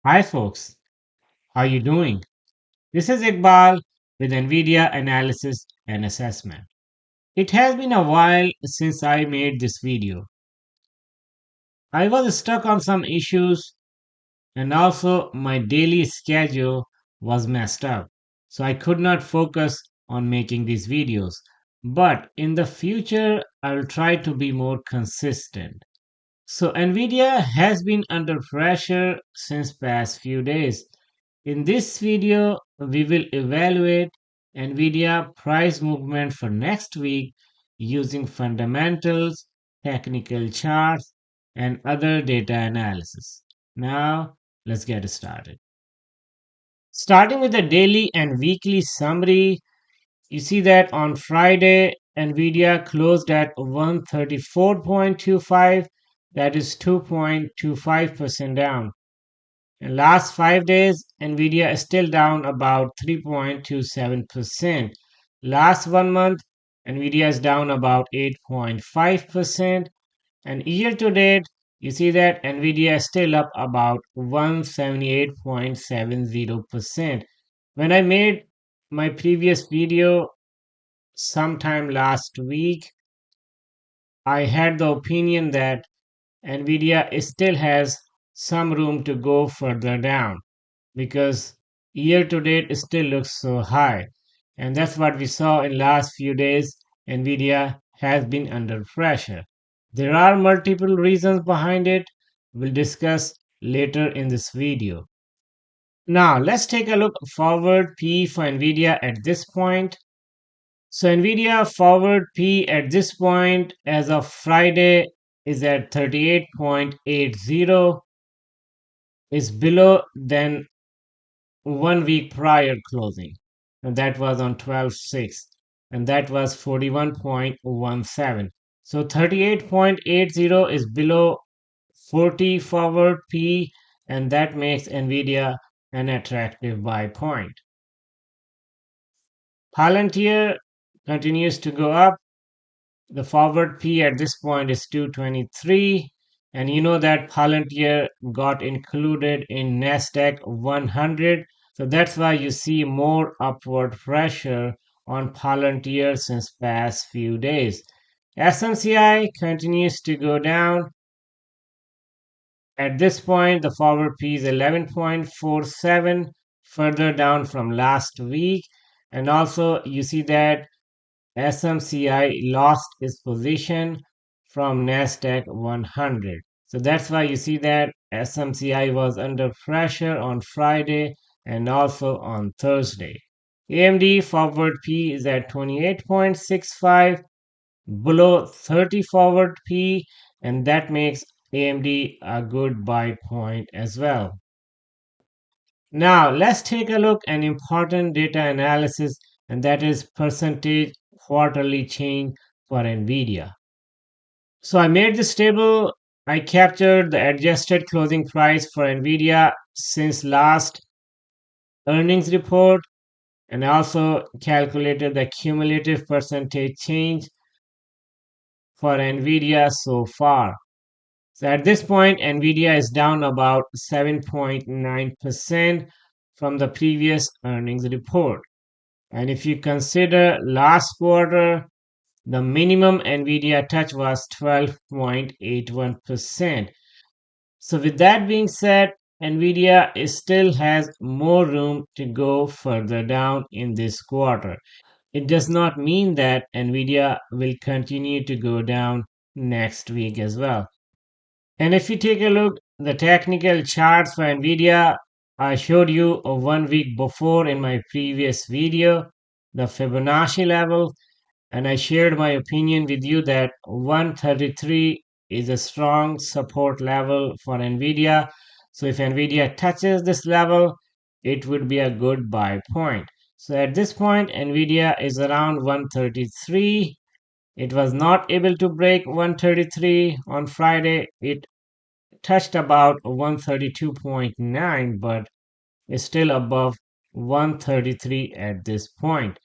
Hi folks, how you doing? This is Iqbal with NVIDIA Analysis and Assessment. It has been a while since I made this video. I was stuck on some issues and also my daily schedule was messed up. So I could not focus on making these videos. But in the future, I will try to be more consistent. So Nvidia has been under pressure since past few days. In this video, we will evaluate Nvidia price movement for next week using fundamentals, technical charts, and other data analysis. Now, let's get started. Starting with the daily and weekly summary, you see that on Friday, Nvidia closed at 134.25, that is 2.25% down. In last 5 days, Nvidia is still down about 3.27%. Last 1 month, Nvidia is down about 8.5%. And year to date, you see that Nvidia is still up about 178.70%. When I made my previous video sometime last week, I had the opinion that Nvidia still has some room to go further down because year to date it still looks so high, and that's what we saw in last few days. Nvidia has been under pressure. There are multiple reasons behind it. We'll discuss later in this video. Now let's take a look forward P for Nvidia at this point. So Nvidia forward P at this point as of Friday is at 38.80, is below than 1 week prior closing, and that was on 12/6, and that was 41.17. So 38.80 is below 40 forward P, and that makes Nvidia an attractive buy point. Palantir continues to go up. The forward P at this point is 223, and you know that Palantir got included in Nasdaq 100, so that's why you see more upward pressure on Palantir since past few days. SMCI continues to go down. At this point, the forward P is 11.47, further down from last week, and also you see that SMCI lost its position from Nasdaq 100. So that's why you see that SMCI was under pressure on Friday and also on Thursday. AMD forward P is at 28.65, below 30 forward P, and that makes AMD a good buy point as well. Now let's take a look at an important data analysis, and that is percentage quarterly change for NVIDIA. So I made this table. I captured the adjusted closing price for NVIDIA since last earnings report, and also calculated the cumulative percentage change for NVIDIA so far. So at this point, NVIDIA is down about 7.9% from the previous earnings report. And if you consider last quarter, the minimum NVIDIA touch was 12.81%. So with that being said, NVIDIA still has more room to go further down in this quarter. It does not mean that NVIDIA will continue to go down next week as well. And if you take a look, the technical charts for NVIDIA, I showed you 1 week before in my previous video, the Fibonacci level, and I shared my opinion with you that 133 is a strong support level for NVIDIA. So if NVIDIA touches this level, it would be a good buy point. So at this point, NVIDIA is around 133. It was not able to break 133 on Friday. It touched about 132.9, but is still above 133 at this point.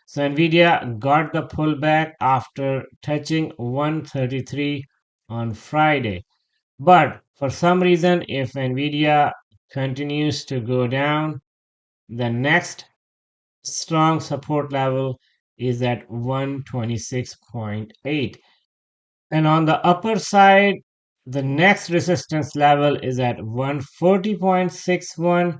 So Nvidia got the pullback after touching 133 on Friday. But for some reason, if Nvidia continues to go down, the next strong support level is at 126.8. And on the upper side, the next resistance level is at 140.61.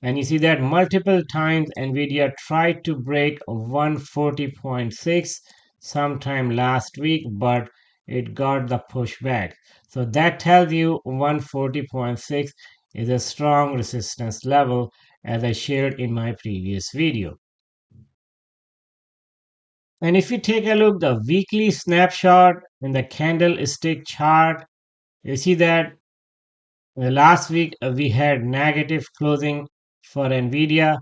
And you see that multiple times NVIDIA tried to break 140.6 sometime last week, but it got the pushback. So that tells you 140.6 is a strong resistance level, as I shared in my previous video. And if you take a look the weekly snapshot in the candlestick chart, you see that last week we had negative closing for Nvidia,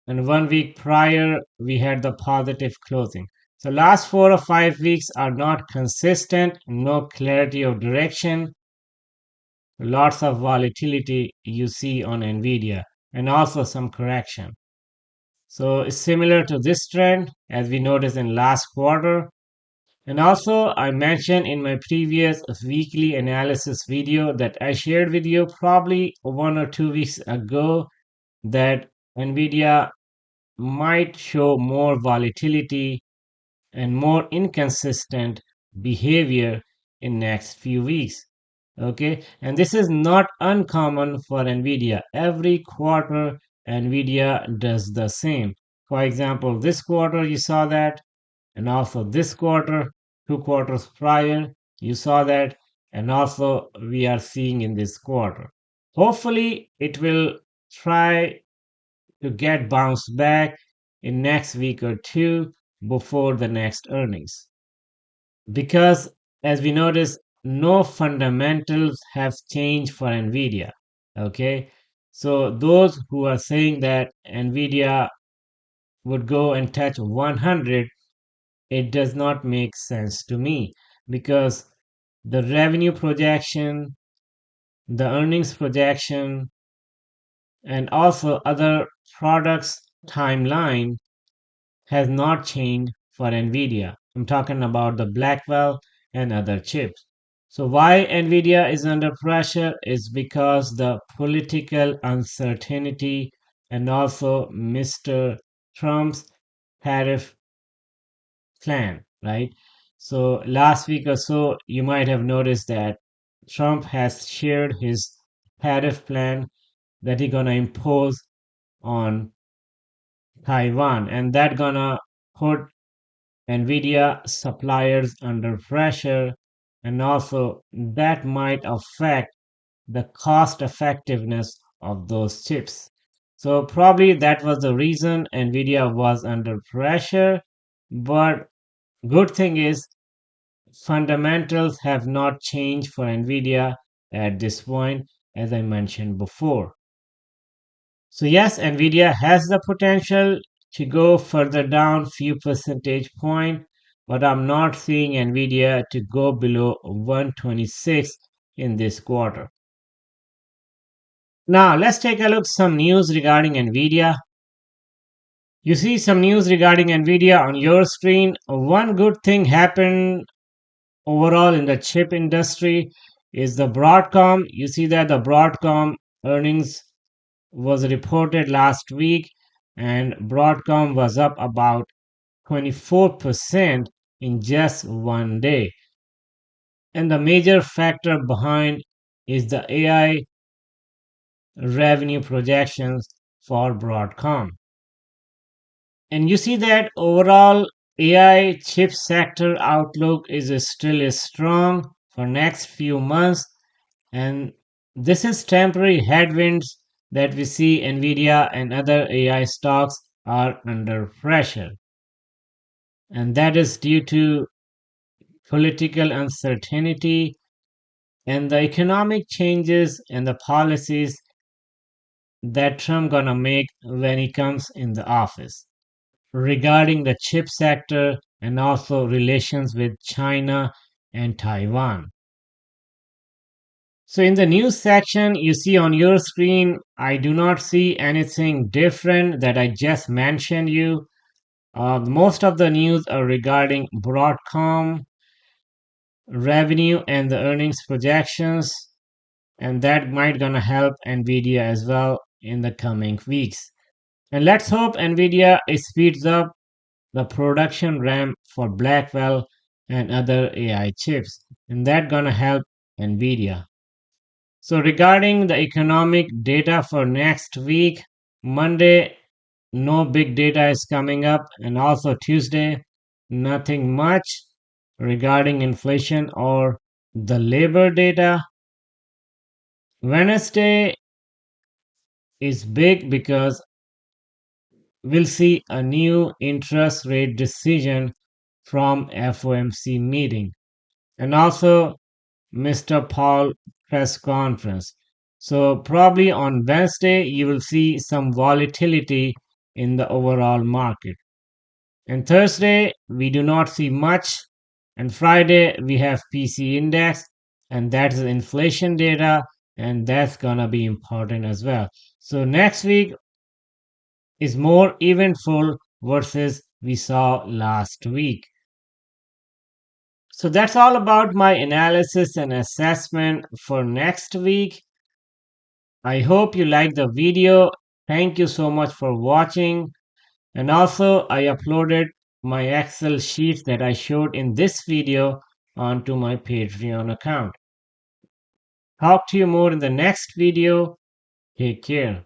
and 1 week prior we had the positive closing. So last 4 or 5 weeks are not consistent, no clarity of direction, lots of volatility you see on Nvidia, and also some correction. So it's similar to this trend as we noticed in last quarter. And also, I mentioned in my previous weekly analysis video that I shared with you probably 1 or 2 weeks ago that NVIDIA might show more volatility and more inconsistent behavior in next few weeks. Okay, and this is not uncommon for NVIDIA. Every quarter, NVIDIA does the same. For example, this quarter you saw that, and also this quarter, 2 quarters prior, you saw that, and also we are seeing in this quarter. Hopefully, it will try to get bounced back in next week or two before the next earnings. Because as we notice, no fundamentals have changed for Nvidia. Okay, so those who are saying that Nvidia would go and touch 100, it does not make sense to me because the revenue projection, the earnings projection, and also other products timeline has not changed for Nvidia. I'm talking about the Blackwell and other chips. So why Nvidia is under pressure is because the political uncertainty and also Mr. Trump's tariff plan, right? So last week or so, you might have noticed that Trump has shared his tariff plan that he's gonna impose on Taiwan, and that gonna put Nvidia suppliers under pressure, and also that might affect the cost effectiveness of those chips. So probably that was the reason Nvidia was under pressure, but good thing is fundamentals have not changed for Nvidia at this point, as I mentioned before. So yes, Nvidia has the potential to go further down few percentage point, but I'm not seeing Nvidia to go below 126 in this quarter. Now let's take a look some news regarding Nvidia. You see some news regarding Nvidia on your screen. One good thing happened overall in the chip industry is the Broadcom. You see that the Broadcom earnings was reported last week, and Broadcom was up about 24% in just one day. And the major factor behind is the AI revenue projections for Broadcom. And you see that overall AI chip sector outlook is still strong for next few months, and this is temporary headwinds that we see Nvidia and other AI stocks are under pressure. And that is due to political uncertainty and the economic changes and the policies that Trump gonna make when he comes in the office regarding the chip sector and also relations with China and Taiwan. So in the news section, you see on your screen, I do not see anything different that I just mentioned you. Most of the news are regarding Broadcom revenue and the earnings projections. and that might gonna help Nvidia as well in the coming weeks. And let's hope Nvidia speeds up the production ramp for Blackwell and other AI chips, and that gonna help Nvidia. So regarding the economic data for next week, Monday, no big data is coming up, and also Tuesday, nothing much regarding inflation or the labor data. Wednesday is big because we'll see a new interest rate decision from FOMC meeting, and also Mr. Paul press conference. So probably on Wednesday you will see some volatility in the overall market. And Thursday we do not see much. And Friday we have PC index, and that is inflation data, and that's gonna be important as well. So next week is more eventful versus we saw last week. So that's all about my analysis and assessment for next week. I hope you liked the video. Thank you so much for watching. And also, I uploaded my Excel sheets that I showed in this video onto my Patreon account. Talk to you more in the next video. Take care.